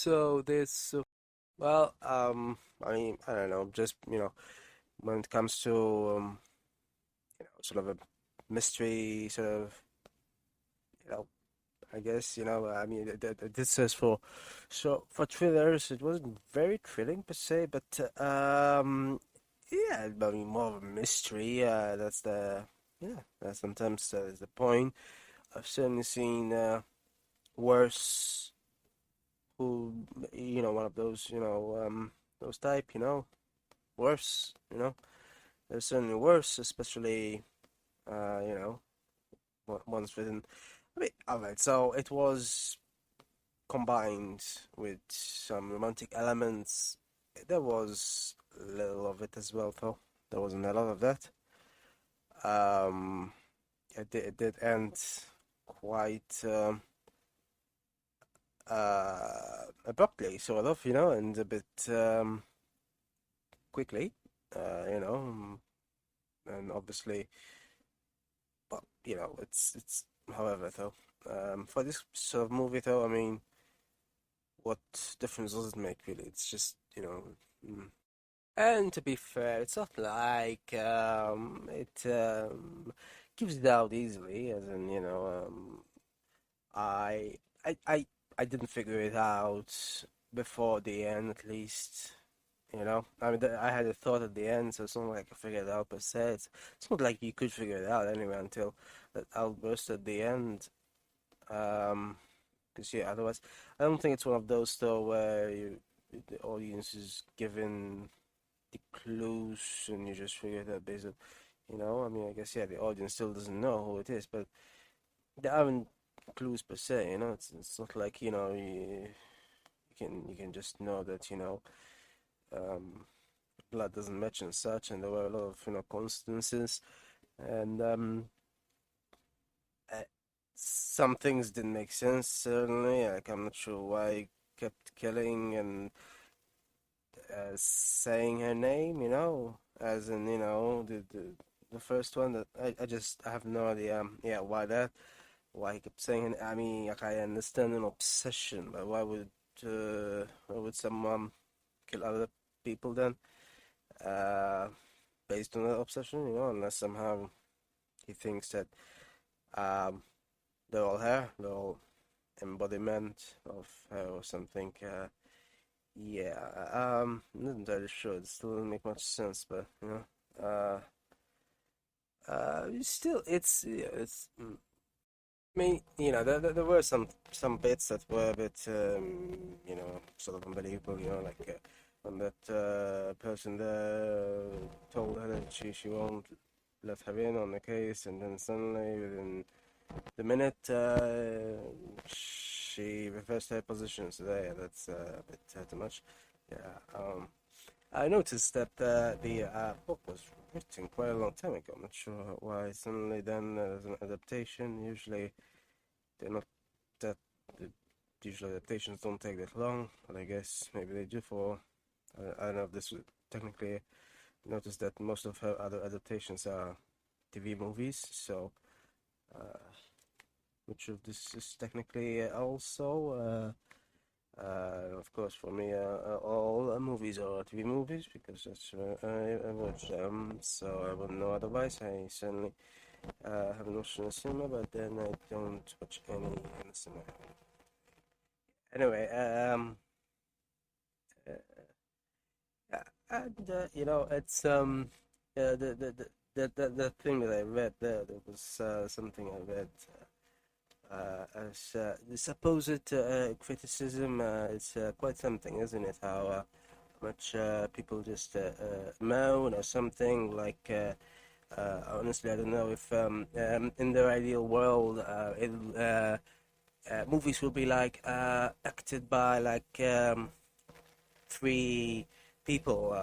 So this, well, I mean, I don't know, just, when it comes to, sort of a mystery, sort of, you know, I guess, I mean, this is for thrillers, it wasn't very thrilling per se, but, yeah, I mean, more of a mystery, sometimes is the point. I've certainly seen, worse, who, one of those, those type, worse, There's certainly worse, especially, you know, ones within. I mean, alright, so it was combined with some romantic elements. There was a little of it as well, though. There wasn't a lot of that. Um, it did end quite abruptly, sort of, and a bit quickly, and obviously, but it's. However, though, for this sort of movie, though, I mean, what difference does it make, really? It's just, And to be fair, it's not like it gives it out easily, as in, I, I, I, I didn't figure it out before the end, at least. I mean, I had a thought at the end, so it's not like I figured it out per se. It's not like you could figure it out anyway until that outburst at the end. Um, because yeah, otherwise, I don't think it's one of those though where the audience is given the clues and you just figure it out based on, I mean, I guess yeah, the audience still doesn't know who it is, but there aren't clues per se. It's not like you can just know that um, blood doesn't match and such, and there were a lot of coincidences, and uh, some things didn't make sense certainly. Like I'm not sure why he kept killing and saying her name, as in the first one that I have no idea. Yeah, why he kept saying it. I mean, like I understand an obsession, but why would someone kill other people then? Uh, Based on that obsession, unless somehow he thinks that um they're all her, they're all embodiment of her or something. Yeah, not entirely sure. It still doesn't make much sense, but still, I mean, there were some bits that were a bit, sort of unbelievable. Like when that person there told her that she won't let her in on the case, and then suddenly within the minute she reversed her position. So yeah, that's a bit too much. Yeah. I noticed that the book was written quite a long time ago. I'm not sure why suddenly then there's an adaptation. Usually they're not that. The usual adaptations don't take that long, but I guess maybe they do for. I don't know if this would technically notice that most of her other adaptations are TV movies, so which of this is technically also. Of course, for me, all movies are TV movies because that's where I watch them. So I wouldn't know otherwise. I certainly haven't watched in the cinema, but then I don't watch any in the cinema. Anyway, uh, and it's the thing that I read there was something I read. As the supposed criticism, it's quite something, isn't it? How much people just moan or something like. Honestly, I don't know if in their ideal world, movies will be like acted by like three people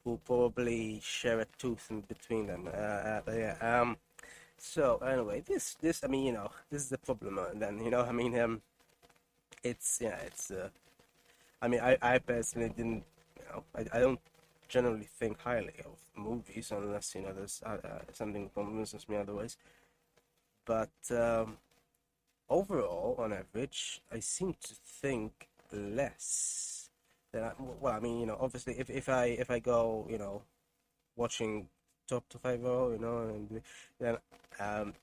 who probably share a tooth in between them. But yeah. So anyway, I mean, this is the problem. Then I mean, it's yeah, it's. I mean, I personally didn't. I don't generally think highly of movies unless there's something convinces me otherwise. But overall, on average, I seem to think less. Then well, I mean, obviously, if I go, watching top to 5 and then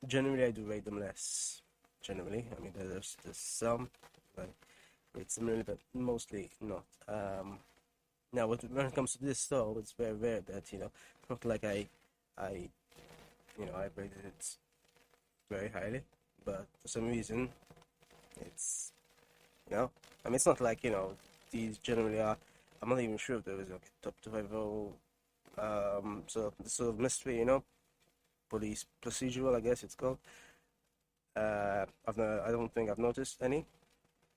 generally I do rate them less. Generally, I mean, there's some, but it's really, but mostly not. Now, when it comes to this though, it's very rare that not like I I rated it very highly, but for some reason it's I mean, it's not like these generally are. I'm not even sure if there is like a top 250 sort of mystery, police procedural, I guess it's called. I don't think I've noticed any.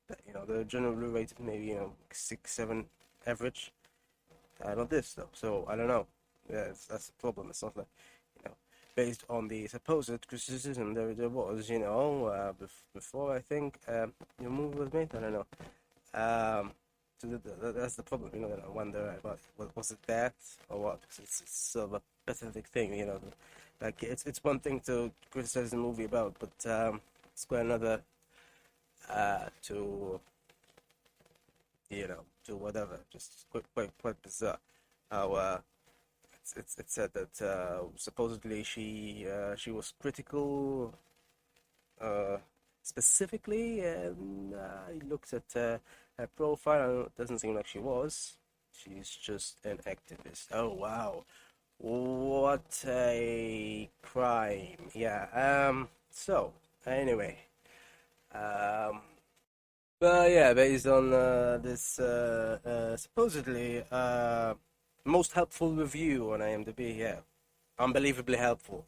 But, they're generally rated maybe 6, 7 average. Not this though, so I don't know. Yeah, that's the problem. It's not like you know based on the supposed criticism there was, before I think you move with me. I don't know. So that's the problem, that I wonder about was it that or what? 'Cause it's sort of a pathetic thing, Like it's one thing to criticize the movie about, but it's quite another to to whatever. Just quite bizarre how it's said that supposedly she was critical specifically, and I looked at her profile, and it doesn't seem like she was. She's just an activist. Oh wow, what a crime! Yeah. So anyway, um. But yeah, based on this supposedly most helpful review on IMDb, yeah, unbelievably helpful.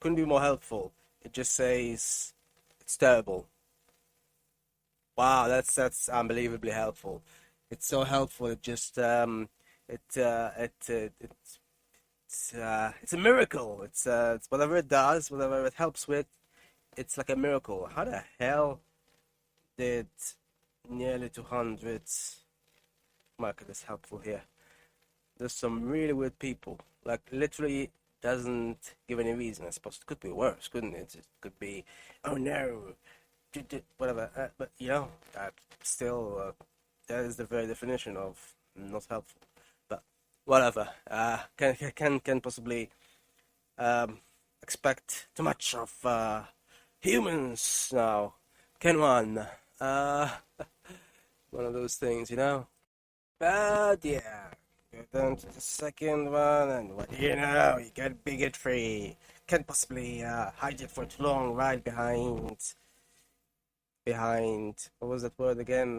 Couldn't be more helpful. It just says it's terrible. Wow, that's unbelievably helpful. It's so helpful. It just it's a miracle. It's whatever it does, whatever it helps with. It's like a miracle. How the hell did nearly 200 market is helpful here? There's some really weird people. Like literally doesn't give any reason. I suppose it could be worse, couldn't it? It could be, oh no, whatever. But still, that is the very definition of not helpful. But whatever. Can possibly expect too much of humans now. Can one? Uh, one of those things. But yeah, go down to the second one, and what do you know? You get bigot free. Can't possibly hide it for too long, right behind. What was that word again?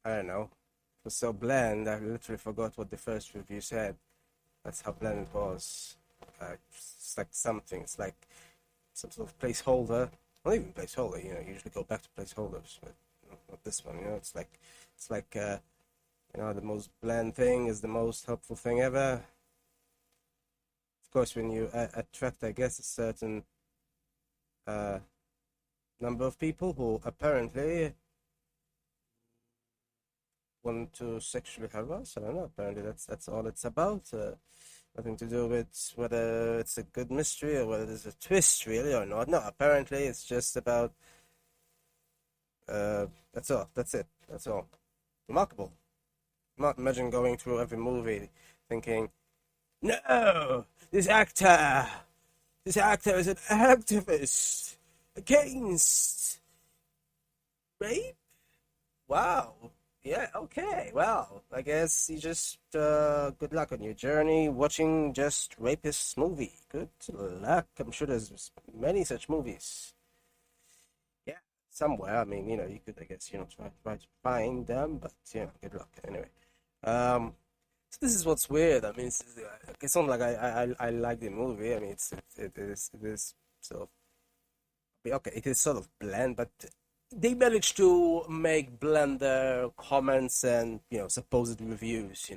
I don't know. It was so bland. I literally forgot what the first review said. That's how bland it was. It's like something. It's like some sort of placeholder. Not even placeholder. You usually go back to placeholders, but not this one. It's like the most bland thing is the most helpful thing ever. Of course, when you attract, I guess, a certain uh, number of people who apparently want to sexually harass. I don't know. Apparently, that's all it's about. Nothing to do with whether it's a good mystery or whether there's a twist, really, or not. No, apparently, it's just about. That's all. That's it. That's all. Remarkable. Not imagine going through every movie thinking, no, this actor is an activist against rape. Wow. Yeah, okay. Well, I guess you just good luck on your journey watching just rapist movie. Good luck. I'm sure there's many such movies. Yeah, somewhere. I mean, you could, I guess, try to find them, but good luck anyway. So this is what's weird. I mean, it's not like I like the movie. I mean, it is sort of okay. It is sort of bland, but they managed to make blender comments and supposed reviews,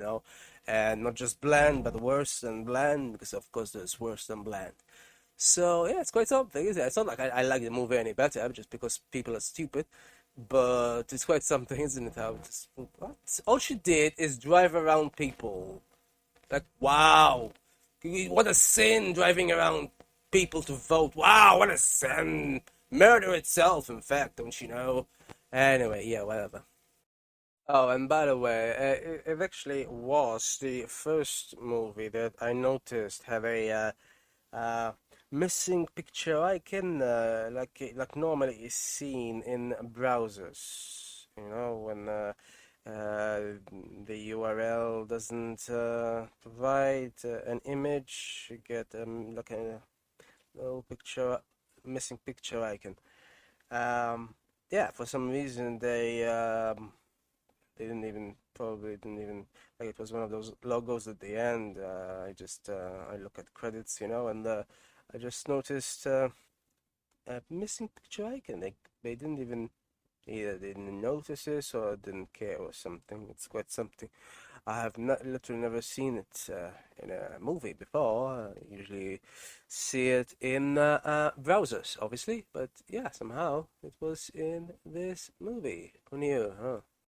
and not just bland, but worse than bland, because of course there's worse than bland. So yeah, it's quite something, isn't it? It's not like I like the movie any better just because people are stupid, but it's quite something, isn't it? How just what? All she did is drive around people. Like wow, what a sin driving around people to vote. Wow, what a sin! Murder itself, in fact, don't you know? Anyway, yeah, whatever. Oh, and by the way, it actually was the first movie that I noticed have a uh, missing picture icon, like normally is seen in browsers. You know, when uh, the URL doesn't provide an image, you get like a little picture, missing picture icon. Um, yeah, for some reason they didn't even probably didn't even like it was one of those logos at the end. I look at credits, and I just noticed a missing picture icon. They didn't even either they didn't notice this or didn't care or something. It's quite something. I have not literally never seen it in a movie before. I usually see it in browsers, obviously, but yeah, somehow it was in this movie. Who knew, huh?